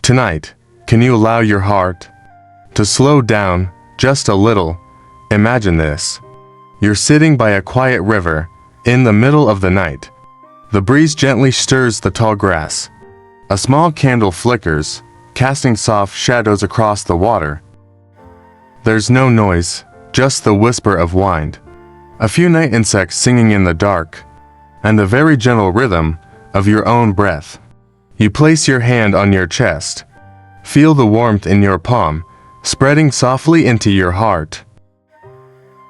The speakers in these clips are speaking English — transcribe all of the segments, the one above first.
Tonight, can you allow your heart to slow down just a little? Imagine this. You're sitting by a quiet river in the middle of the night. The breeze gently stirs the tall grass. A small candle flickers, casting soft shadows across the water. There's no noise, just the whisper of wind, a few night insects singing in the dark, and the very gentle rhythm of your own breath. You place your hand on your chest. Feel the warmth in your palm, spreading softly into your heart.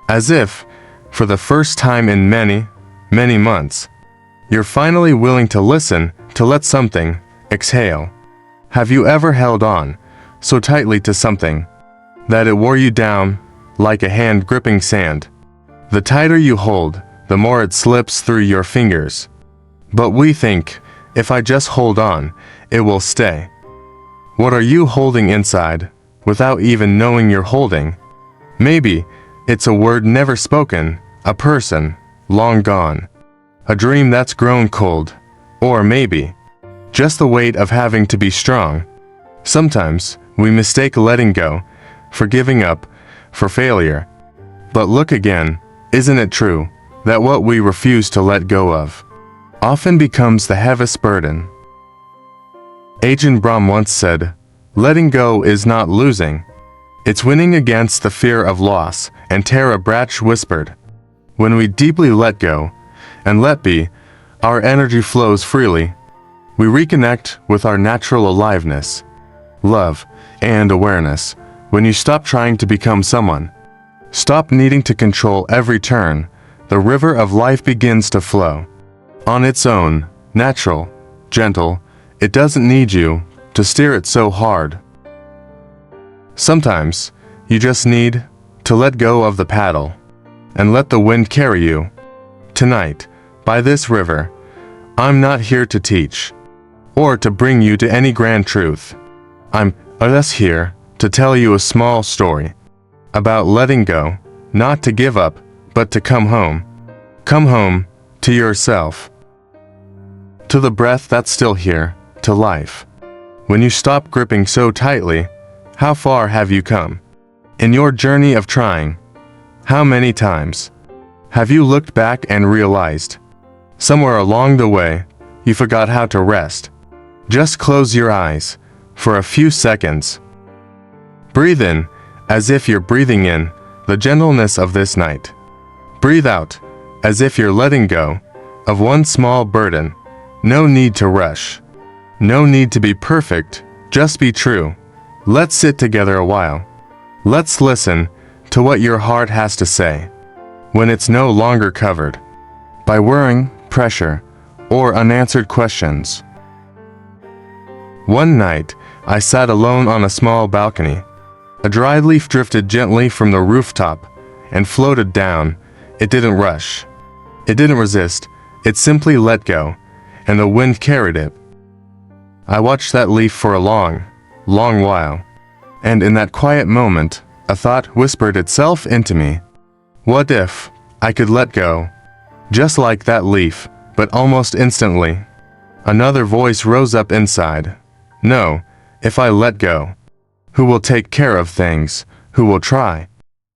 As if, for the first time in many, many months, you're finally willing to listen, to let something exhale. Have you ever held on so tightly to something that it wore you down like a hand gripping sand? The tighter you hold, the more it slips through your fingers. But we think, if I just hold on, it will stay. What are you holding inside, without even knowing you're holding? Maybe it's a word never spoken, a person long gone, a dream that's grown cold, or maybe just the weight of having to be strong. Sometimes we mistake letting go for giving up, for failure. But look again, isn't it true that what we refuse to let go of often becomes the heaviest burden? Ajahn Brahm once said, "Letting go is not losing. It's winning against the fear of loss," and Tara Brach whispered, "When we deeply let go and let be, our energy flows freely. We reconnect with our natural aliveness, love, and awareness. When you stop trying to become someone, stop needing to control every turn, the river of life begins to flow on its own, natural, gentle. It doesn't need you to steer it so hard. Sometimes, you just need to let go of the paddle and let the wind carry you. Tonight, by this river, I'm not here to teach or to bring you to any grand truth. I'm just here to tell you a small story about letting go, not to give up, but to come home. Come home to yourself, to the breath that's still here, to life. When you stop gripping so tightly, how far have you come? In your journey of trying, how many times have you looked back and realized, somewhere along the way, you forgot how to rest? Just close your eyes for a few seconds. Breathe in, as if you're breathing in the gentleness of this night. Breathe out, as if you're letting go of one small burden. No need to rush. No need to be perfect, just be true. Let's sit together a while. Let's listen to what your heart has to say when it's no longer covered by worrying, pressure, or unanswered questions. One night, I sat alone on a small balcony. A dried leaf drifted gently from the rooftop and floated down. It didn't rush. It didn't resist. It simply let go, and the wind carried it. I watched that leaf for a long, long while, and in that quiet moment, a thought whispered itself into me. What if I could let go? Just like that leaf, but almost instantly, another voice rose up inside. No, if I let go, who will take care of things? Who will try?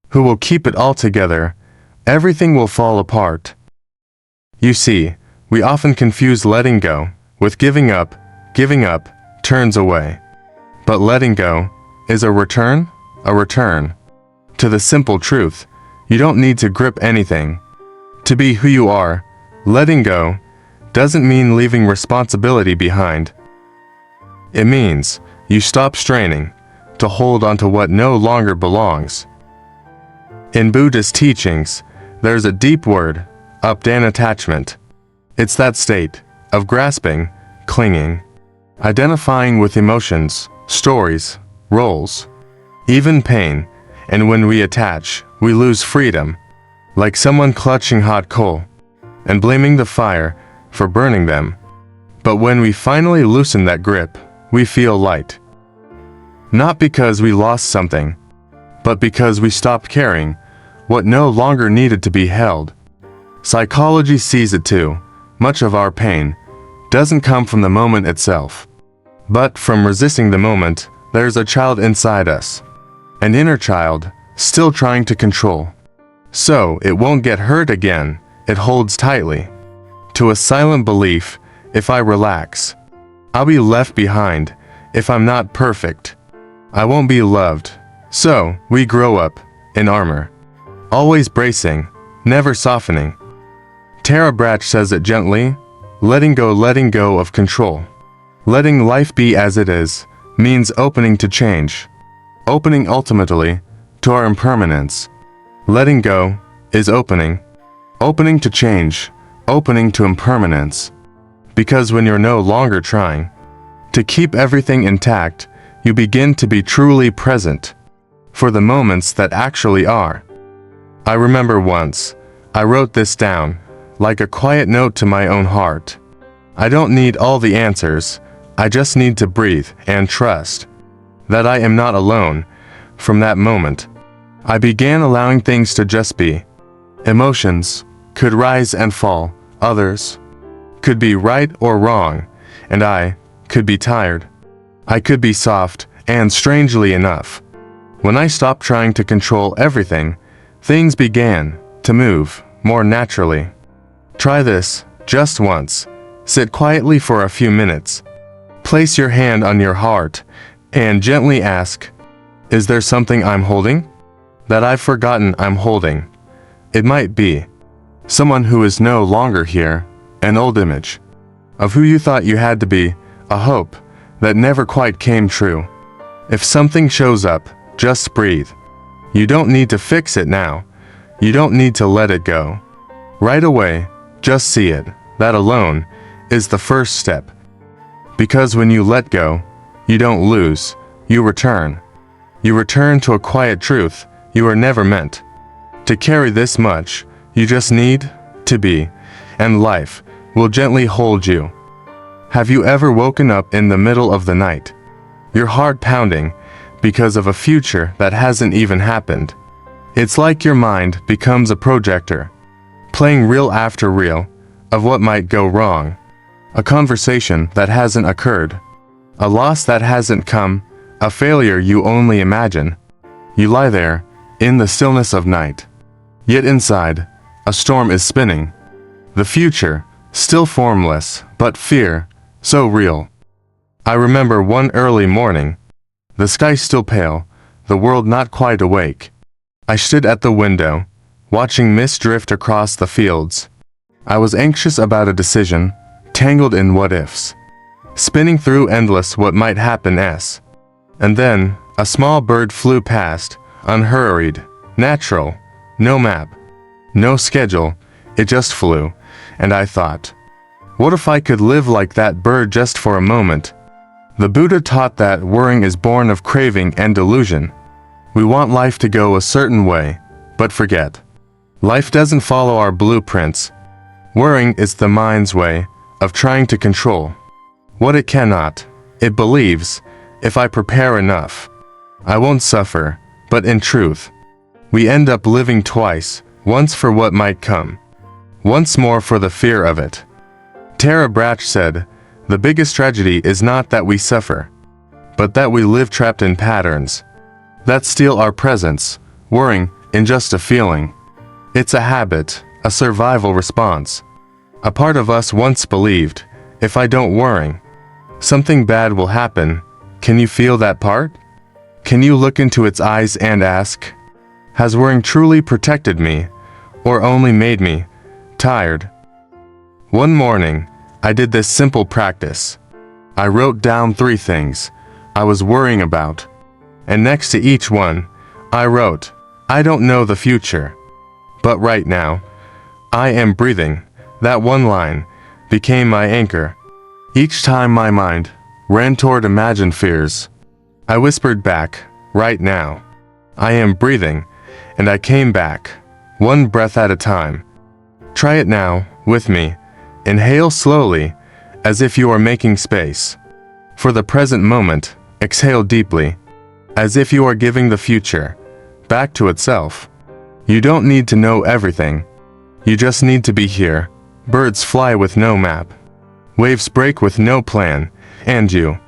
Who will keep it all together? Everything will fall apart. You see, we often confuse letting go with giving up. Giving up turns away. But letting go is a return to the simple truth. You don't need to grip anything to be who you are. Letting go doesn't mean leaving responsibility behind. It means you stop straining to hold on to what no longer belongs. In Buddhist teachings, there's a deep word, updan attachment. It's that state of grasping, clinging, identifying with emotions, stories, roles, even pain, and when we attach, we lose freedom, like someone clutching hot coal and blaming the fire for burning them. But when we finally loosen that grip, we feel light. Not because we lost something, but because we stopped carrying what no longer needed to be held. Psychology sees it too. Much of our pain doesn't come from the moment itself, But from resisting the moment, there's a child inside us. An inner child, still trying to control. So it won't get hurt again, it holds tightly to a silent belief, if I relax, I'll be left behind. If I'm not perfect, I won't be loved. So we grow up in armor, always bracing, never softening. Tara Brach says it gently, letting go of control. Letting life be as it is means opening to change, opening ultimately to our impermanence. Letting go is opening to change, opening to impermanence. Because when you're no longer trying to keep everything intact, you begin to be truly present for the moments that actually are. I remember once, I wrote this down, like a quiet note to my own heart. I don't need all the answers, I just need to breathe and trust that I am not alone. From that moment, I began allowing things to just be. Emotions could rise and fall, others could be right or wrong, and I could be tired. I could be soft, and strangely enough, when I stopped trying to control everything, things began to move more naturally. Try this, just once. Sit quietly for a few minutes. Place your hand on your heart, and gently ask, is there something I'm holding that I've forgotten I'm holding? It might be someone who is no longer here, an old image of who you thought you had to be, a hope that never quite came true. If something shows up, just breathe. You don't need to fix it now. You don't need to let it go right away, just see it. That alone is the first step. Because when you let go, you don't lose, you return. You return to a quiet truth. You are never meant to carry this much. You just need to be, and life will gently hold you. Have you ever woken up in the middle of the night, your heart pounding because of a future that hasn't even happened? It's like your mind becomes a projector, playing reel after reel of what might go wrong. A conversation that hasn't occurred, a loss that hasn't come, a failure you only imagine. You lie there, in the stillness of night. Yet inside, a storm is spinning. The future, still formless, but fear, so real. I remember one early morning, the sky still pale, the world not quite awake. I stood at the window, watching mist drift across the fields. I was anxious about a decision, tangled in what-ifs, spinning through endless what might happen-s. And then, a small bird flew past, unhurried, natural, no map, no schedule, it just flew, and I thought, what if I could live like that bird just for a moment? The Buddha taught that worrying is born of craving and delusion. We want life to go a certain way, but forget. Life doesn't follow our blueprints. Worrying is the mind's way of trying to control what it cannot. It believes, if I prepare enough, I won't suffer, but in truth, we end up living twice, once for what might come, once more for the fear of it. Tara Brach said, the biggest tragedy is not that we suffer, but that we live trapped in patterns that steal our presence. Worrying in just a feeling. It's a habit, a survival response. A part of us once believed, if I don't worry, something bad will happen. Can you feel that part? Can you look into its eyes and ask, has worrying truly protected me, or only made me tired? One morning, I did this simple practice. I wrote down 3 things I was worrying about, and next to each one, I wrote, I don't know the future, but right now, I am breathing. That one line became my anchor. Each time my mind ran toward imagined fears, I whispered back, right now, I am breathing, and I came back, one breath at a time. Try it now, with me. Inhale slowly, as if you are making space for the present moment. Exhale deeply, as if you are giving the future back to itself. You don't need to know everything. You just need to be here. Birds fly with no map. Waves break with no plan. And you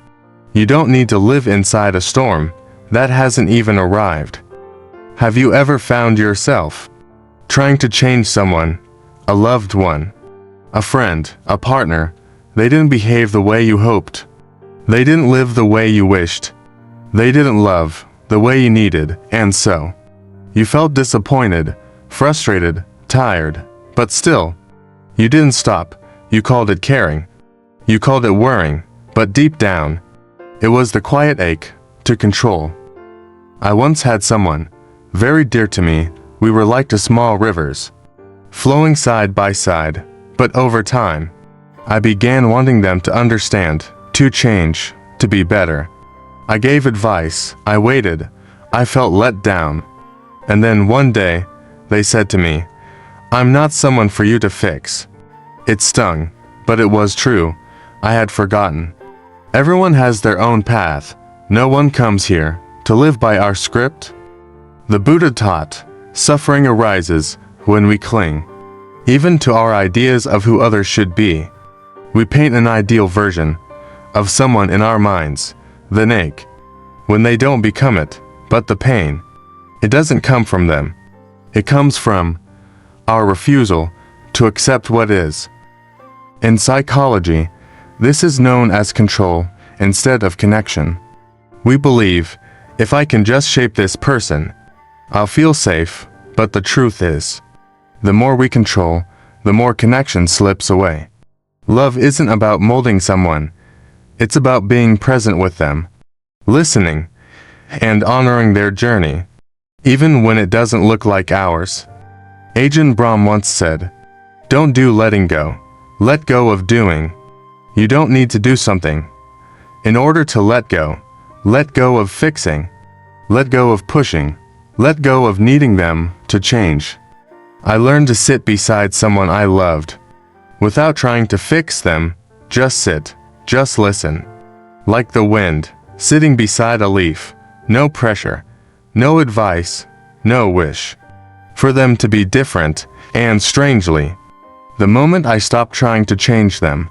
You don't need to live inside a storm that hasn't even arrived. Have you ever found yourself trying to change someone, a loved one, a friend, a partner? They didn't behave the way you hoped. They didn't live the way you wished. They didn't love the way you needed, and so you felt disappointed, frustrated, tired, but still, you didn't stop. You called it caring. You called it worrying, but deep down, it was the quiet ache to control. I once had someone very dear to me. We were like two small rivers, flowing side by side, but over time, I began wanting them to understand, to change, to be better. I gave advice, I waited, I felt let down. And then one day, they said to me, "I'm not someone for you to fix." It stung, but it was true. I had forgotten. Everyone has their own path. No one comes here to live by our script. The Buddha taught, suffering arises when we cling, even to our ideas of who others should be. We paint an ideal version of someone in our minds, then ache when they don't become it, but the pain, it doesn't come from them. It comes from our refusal to accept what is. In psychology, this is known as control instead of connection. We believe, if I can just shape this person, I'll feel safe, but the truth is, the more we control, the more connection slips away. Love isn't about molding someone, it's about being present with them, listening, and honoring their journey, even when it doesn't look like ours. Ajahn Brahm once said, "Don't do letting go. Let go of doing." You don't need to do something in order to let go. Let go of fixing. Let go of pushing. Let go of needing them to change. I learned to sit beside someone I loved, without trying to fix them, just sit, just listen. Like the wind, sitting beside a leaf, no pressure, no advice, no wish for them to be different, and strangely, the moment I stopped trying to change them,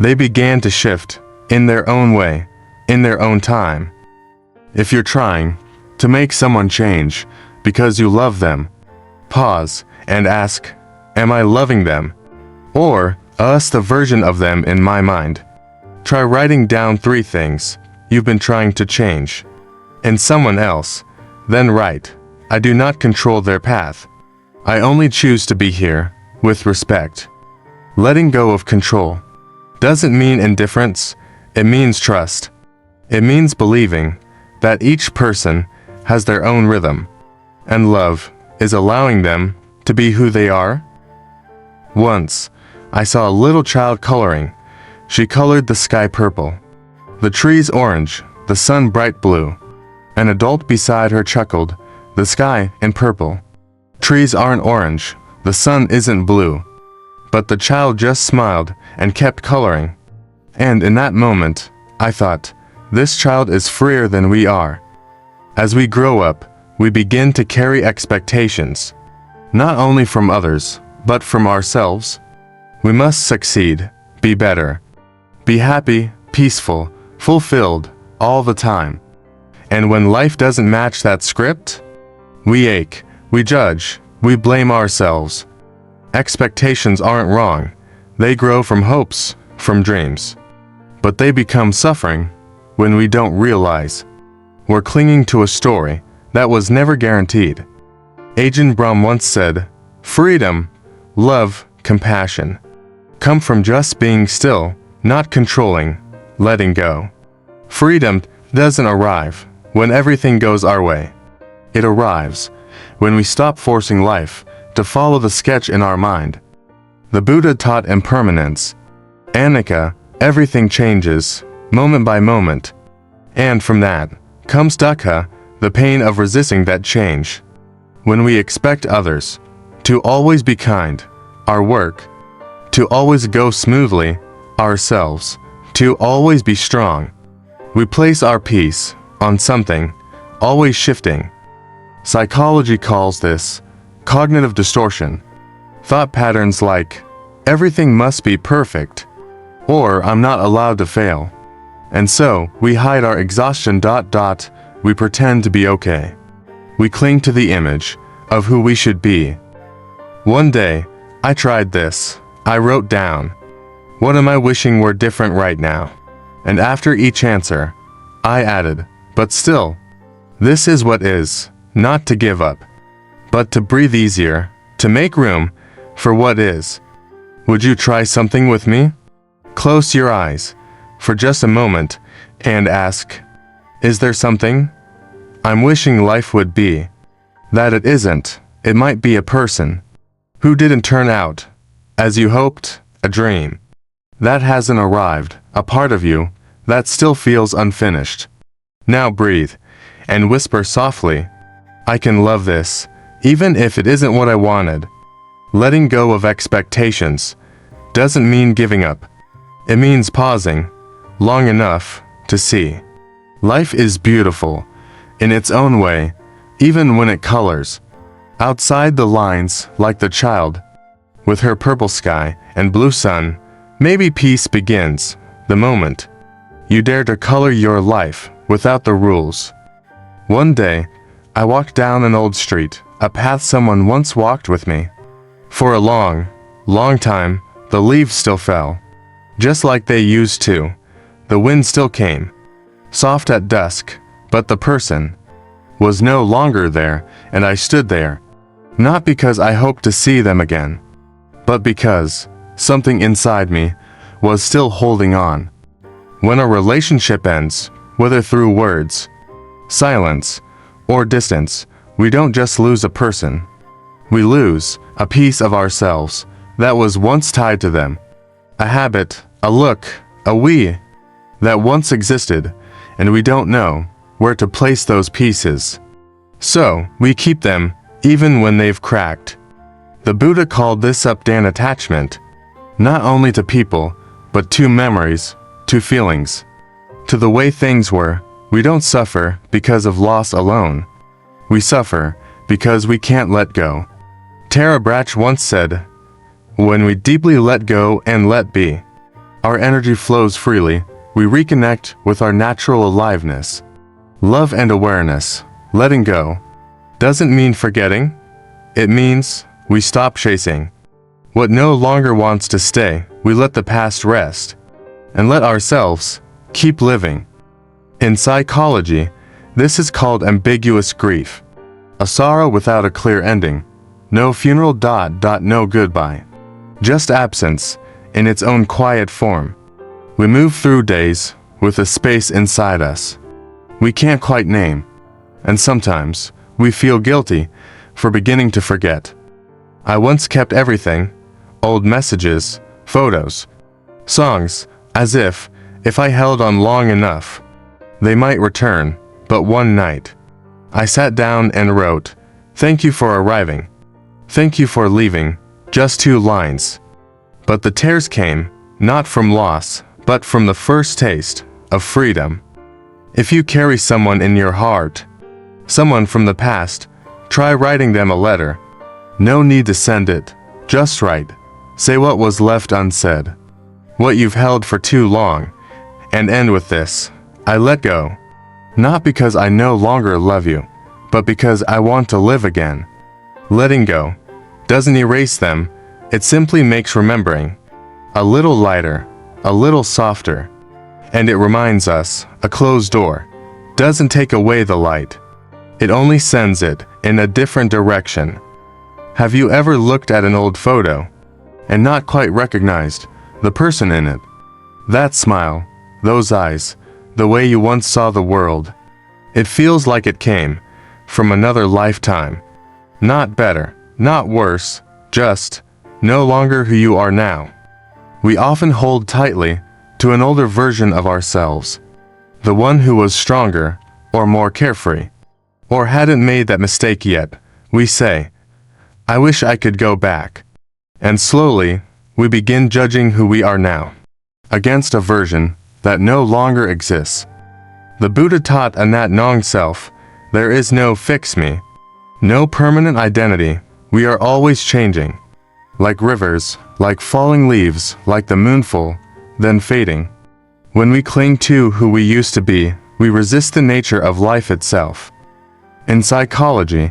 they began to shift, in their own way, in their own time. If you're trying to make someone change because you love them, pause and ask, am I loving them? Or, the version of them in my mind. Try writing down 3 things you've been trying to change in someone else, then write, I do not control their path. I only choose to be here, with respect. Letting go of control doesn't mean indifference, it means trust. It means believing that each person has their own rhythm, and love is allowing them to be who they are. Once, I saw a little child coloring. She colored the sky purple, the trees orange, the sun bright blue. An adult beside her chuckled, the sky in purple. Trees aren't orange, the sun isn't blue. But the child just smiled and kept coloring. And in that moment, I thought, this child is freer than we are. As we grow up, we begin to carry expectations, not only from others, but from ourselves. We must succeed, be better, be happy, peaceful, fulfilled, all the time. And when life doesn't match that script, we ache, we judge, we blame ourselves. Expectations aren't wrong. They grow from hopes, from dreams. But they become suffering when we don't realize we're clinging to a story that was never guaranteed. Ajahn Brahm once said, freedom, love, compassion come from just being still, not controlling, letting go. Freedom doesn't arrive when everything goes our way. It arrives when we stop forcing life to follow the sketch in our mind. The Buddha taught impermanence. Anicca, everything changes, moment by moment. And from that comes dukkha, the pain of resisting that change. When we expect others to always be kind, our work, to always go smoothly, ourselves, to always be strong, we place our peace on something, always shifting. Psychology calls this cognitive distortion. Thought patterns like, everything must be perfect, or I'm not allowed to fail, And so, we hide our exhaustion. We pretend to be okay. We cling to the image of who we should be. One day, I tried this. I wrote down, what am I wishing were different right now? And after each answer, I added, but still, this is what is, not to give up, but to breathe easier, to make room for what is. Would you try something with me? Close your eyes for just a moment and ask, is there something I'm wishing life would be that it isn't? It might be a person who didn't turn out as you hoped, a dream that hasn't arrived, a part of you that still feels unfinished. Now breathe and whisper softly, I can love this, even if it isn't what I wanted. Letting go of expectations doesn't mean giving up. It means pausing long enough to see. Life is beautiful in its own way, even when it colors outside the lines like the child with her purple sky and blue sun. Maybe peace begins the moment you dare to color your life without the rules. One day, I walked down an old street, a path someone once walked with me. For a long, long time, the leaves still fell, just like they used to. The wind still came, soft at dusk, but the person was no longer there, and I stood there, not because I hoped to see them again, but because something inside me was still holding on. When a relationship ends, whether through words, silence, or distance, we don't just lose a person. We lose a piece of ourselves that was once tied to them. A habit, a look, a we that once existed, and we don't know where to place those pieces. So, we keep them even when they've cracked. The Buddha called this up-down attachment, not only to people, but to memories, to feelings, to the way things were. We don't suffer because of loss alone. We suffer because we can't let go. Tara Brach once said, when we deeply let go and let be, our energy flows freely. We reconnect with our natural aliveness. Love and awareness, letting go, doesn't mean forgetting. It means we stop chasing what no longer wants to stay. We let the past rest and let ourselves keep living. In psychology, this is called ambiguous grief, a sorrow without a clear ending. No funeral. No goodbye. Just absence in its own quiet form. We move through days with a space inside us we can't quite name, and sometimes we feel guilty for beginning to forget. I once kept everything, old messages, photos, songs, as if I held on long enough, they might return. But one night, I sat down and wrote, thank you for arriving. Thank you for leaving. Just 2 lines. But the tears came, not from loss, but from the first taste of freedom. If you carry someone in your heart, someone from the past, try writing them a letter. No need to send it, just write. Say what was left unsaid, what you've held for too long, and end with this: I let go. Not because I no longer love you, but because I want to live again. Letting go doesn't erase them, it simply makes remembering a little lighter, a little softer. And it reminds us, a closed door doesn't take away the light. It only sends it in a different direction. Have you ever looked at an old photo and not quite recognized the person in it? That smile, those eyes, the way you once saw the world. It feels like it came from another lifetime. Not better, not worse, just no longer who you are now. We often hold tightly to an older version of ourselves, the one who was stronger, or more carefree, or hadn't made that mistake yet. We say, I wish I could go back. And slowly, we begin judging who we are now against a version that no longer exists. The Buddha taught a Nat Nong self, there is no fix me, no permanent identity. We are always changing, like rivers, like falling leaves, like the moonful, then fading. When we cling to who we used to be, we resist the nature of life itself. In psychology,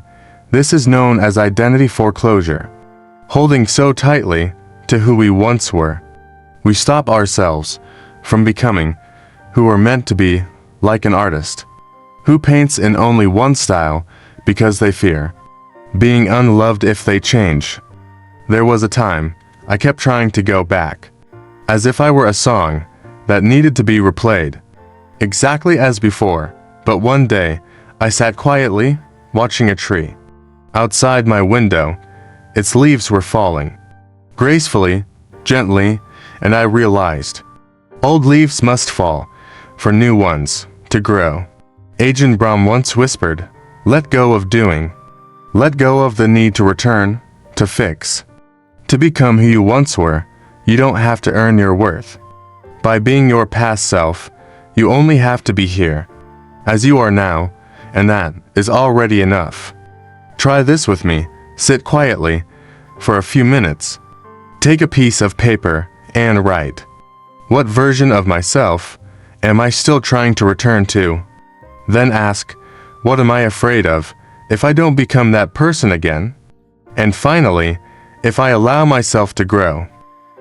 this is known as identity foreclosure. Holding so tightly to who we once were, we stop ourselves from becoming who we're meant to be, like an artist who paints in only one style because they fear being unloved if they change. There was a time I kept trying to go back, as if I were a song that needed to be replayed, exactly as before. But one day, I sat quietly, watching a tree. Outside my window, its leaves were falling, gracefully, gently, and I realized, old leaves must fall, for new ones to grow. Ajahn Brahm once whispered, let go of doing. Let go of the need to return, to fix. To become who you once were, you don't have to earn your worth. By being your past self, you only have to be here, as you are now, and that is already enough. Try this with me. Sit quietly for a few minutes. Take a piece of paper and write, what version of myself am I still trying to return to? Then ask, what am I afraid of if I don't become that person again? And finally, if I allow myself to grow,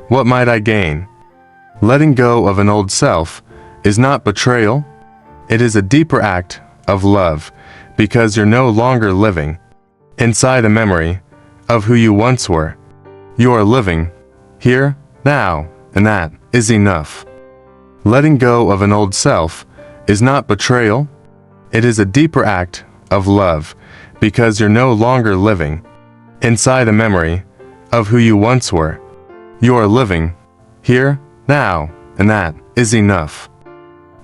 what might I gain? Letting go of an old self is not betrayal. It is a deeper act of love, because you're no longer living inside a memory of who you once were. You are living here, now, and that is enough. Letting go of an old self is not betrayal. It is a deeper act of love, because you're no longer living inside a memory of who you once were. You are living here, now, and that is enough.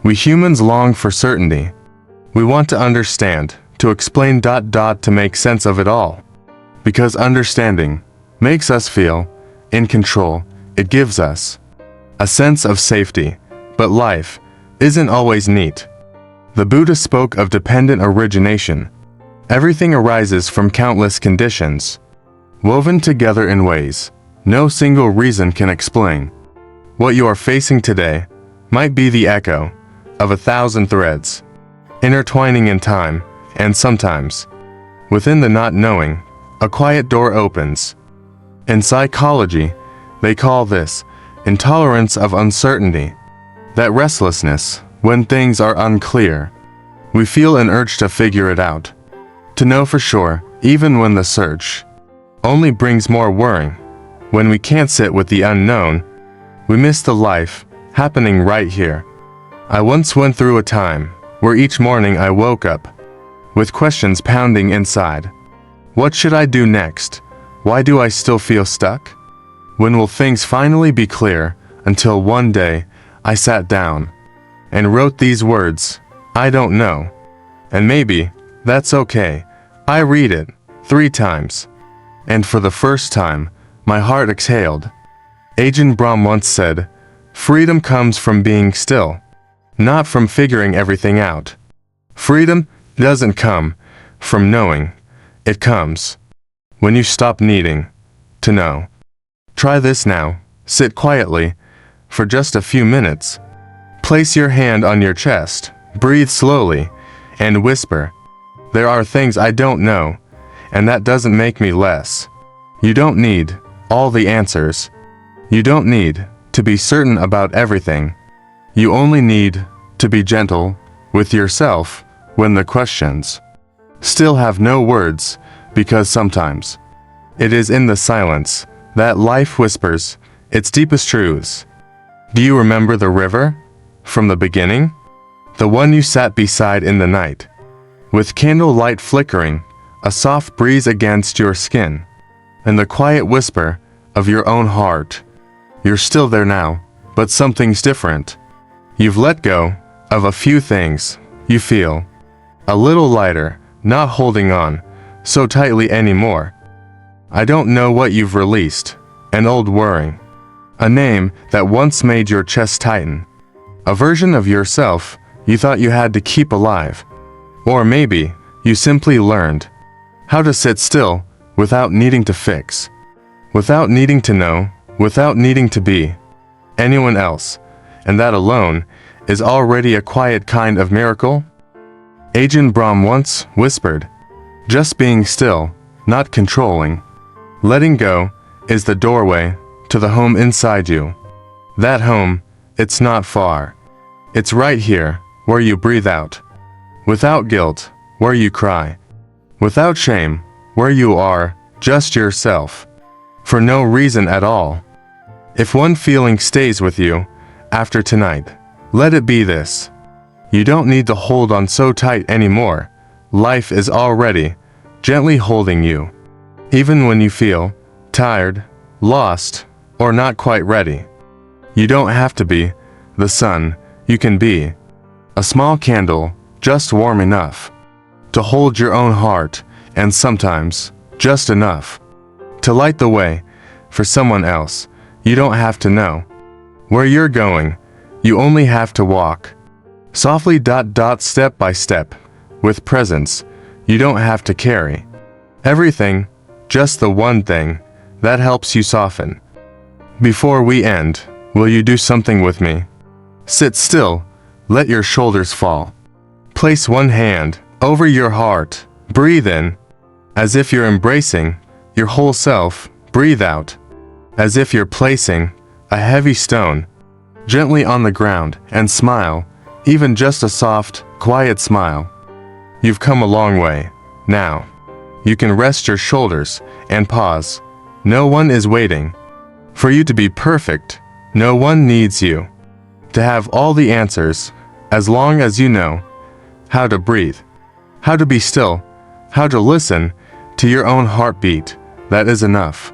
We humans long for certainty. We want to understand, to explain ... to make sense of it all. Because understanding makes us feel in control. It gives us a sense of safety. But life isn't always neat. The Buddha spoke of dependent origination. Everything arises from countless conditions, woven together in ways no single reason can explain. What you are facing today might be the echo of 1,000 threads, intertwining in time, and sometimes, within the not knowing, a quiet door opens. In psychology, they call this intolerance of uncertainty. That restlessness when things are unclear. We feel an urge to figure it out, to know for sure, even when the search only brings more worrying. When we can't sit with the unknown, we miss the life happening right here. I once went through a time where each morning I woke up with questions pounding inside. What should I do next? Why do I still feel stuck? When will things finally be clear? Until one day, I sat down and wrote these words, I don't know. And maybe that's okay. I read it 3 times. And for the first time, my heart exhaled. Ajahn Brahm once said, freedom comes from being still, not from figuring everything out. Freedom doesn't come from knowing. It comes when you stop needing to know. Try this now. Sit quietly for just a few minutes. Place your hand on your chest, breathe slowly, and whisper, there are things I don't know, and that doesn't make me less. You don't need all the answers. You don't need to be certain about everything. You only need to be gentle with yourself when the questions still have no words, because sometimes it is in the silence that life whispers its deepest truths. Do you remember the river from the beginning? The one you sat beside in the night, with candlelight flickering, a soft breeze against your skin, and the quiet whisper of your own heart. You're still there now, but something's different. You've let go of a few things. You feel a little lighter, not holding on so tightly anymore. I don't know what you've released. An old worry. A name that once made your chest tighten. A version of yourself you thought you had to keep alive. Or maybe you simply learned how to sit still without needing to fix, without needing to know, without needing to be anyone else, and that alone is already a quiet kind of miracle? Ajahn Brahm once whispered, "Just being still, not controlling. Letting go is the doorway to the home inside you. That home, it's not far. It's right here, where you breathe out. Without guilt, where you cry. Without shame, where you are, just yourself. For no reason at all. If one feeling stays with you, after tonight, let it be this. You don't need to hold on so tight anymore. Life is already gently holding you. Even when you feel tired, lost, or not quite ready. You don't have to be the sun, you can be a small candle, just warm enough to hold your own heart, and sometimes just enough to light the way for someone else. You don't have to know where you're going, you only have to walk softly step by step, with presence. You don't have to carry everything, just the one thing that helps you soften. Before we end, will you do something with me? Sit still, let your shoulders fall. Place one hand over your heart, breathe in, as if you're embracing your whole self. Breathe out, as if you're placing a heavy stone gently on the ground, and smile, even just a soft, quiet smile. You've come a long way. Now, you can rest your shoulders and pause. No one is waiting for you to be perfect. No one needs you to have all the answers. As long as you know how to breathe, how to be still, how to listen to your own heartbeat, that is enough.